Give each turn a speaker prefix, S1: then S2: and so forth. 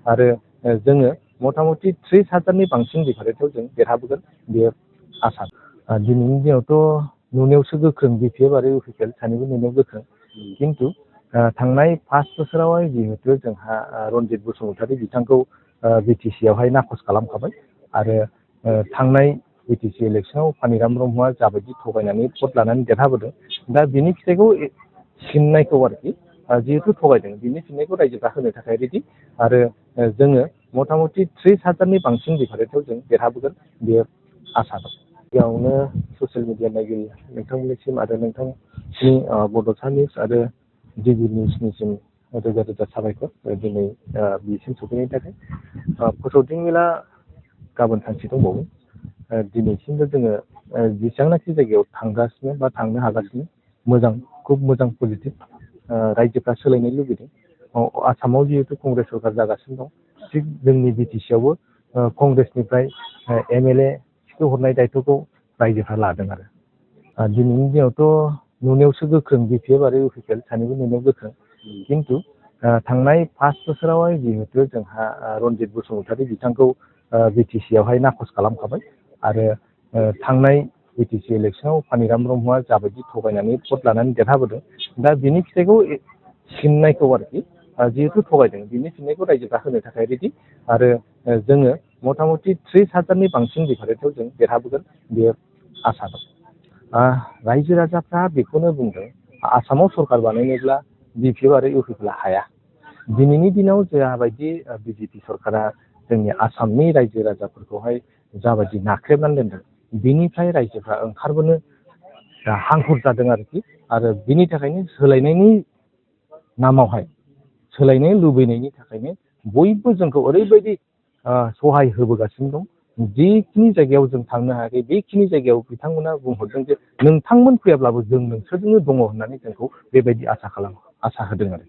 S1: आरो जोङो मथा मथि 30,000नि बांसिन डिफारेन्सआव जों देरहाबोगोन बेयो आसा। दिनैनि दिनावथ' नुनायावसो गोख्रों बिपिएफ आरो इउपिपिएल सानैबो नुनायाव गोख्रों, खिन्थु थांनाय 5 बोसोरावहाय जिहेतु जोंहा रनजित बसुमतारी बिथांखौ बिटिसिआवहाय नाखस खालामखाबाय आरो थांनाय बिटिसि इलेक्सनाव पानिराम ब्रह्मआ जाबायदि थगायनानै भट लानानै देरहाबोदों, दा बिनि फिथाइखौ सिननायखौ आरोखि जिहेतु थगायदों बिनि फिननायखौ रायजोफ्रा होनो थाखाय रेडि आरो जोङो मथा मथि 30,000नि बांसिन डिफारेन्सआव जों देरहाबोगोन बेयो आसा दं। गिबियावनो ससियेल मिडिया नायगिरि नोंथांमोननिसिम आरो नोंथांनि बड'सा निउस आरो डिबि निउसनिसिम रोजा रोजा साबायखर दिनै बिसिम सफैनायनि थाखाय। फोसावदिं मेला गाबोन सानसे दंबावो। दिनैसिमबो जोङो जेसेबांनाखि जायगायाव थांगासिनो बा थांनो हागासिनो मोजां, खुब मोजां पजिटिभ। रायजोफ्रा सोलायनाय लुबैदों। आसामाव जिहेतु कंग्रेस सरकार जागासिनो दं, थिग जोंनि बिटिसिआवबो कंग्रेसनिफ्राय एमएलए थिखोहरनाय दायथ'खौ रायजोफ्रा लादों आरो दिनैनि दिनावथ' नुनायावसो गोख्रों बिपिएफ आरो इउपिपिएल सानैबो नुनायाव गोख्रों, खिन्थु थांनाय 5 बोसोरावहाय जिहेतु जोंहा रनजित बसुमतारी बिथांखौ बिटिसिआवहाय नाखस खालामखाबाय आरो थांनाय बिटिसि इलेक्सनाव पानिराम ब्रह्मआ जाबायदि थगायनानै भट लानानै देरहाबोदों, दा बिनि फिथाइखौ सिननायखौ आरोखि जिहेतु थगायदों बिनि फिननायखौ रायजोफ्रा होनो थाखाय रेडि आरो जोङो मथा मथि 30,000नि बांसिन डिफारेन्सआव जों देरहाबोगोन बेयो आसा दं। रायजो राजाफ्रा बेखौनो बुंदों, आसामाव सरकार बानायनोब्ला बिपिएफ आरो इउपिपिएलआ हाया। दिनैनि दिनाव जाबायदि बिजेपि सरकारा जोंनि आसामनि रायजो राजाफोरखौहाय जाबायदि नाख्रेबनानै दोनदों, बिनिफ्राय रायजोफ्रा ओंखारबोनो हांखुर जादों आरोखि आरो बिनि थाखायनो सोलायनायनि नामावहाय सोलायनो लुबैनायनि थाखायनो बयबो जोंखौ ओरैबायदि सहाय होबोगासिनो दं, जेखिनि जायगायाव जों थांनो हायाखै बेखिनि जायगायाव बिथांमोना बुंहरदों जे नोंथांमोन फैयाब्लाबो जों नोंसोरजोंनो दङ होननानै जोंखौ बेबायदि आसा होदों आरो।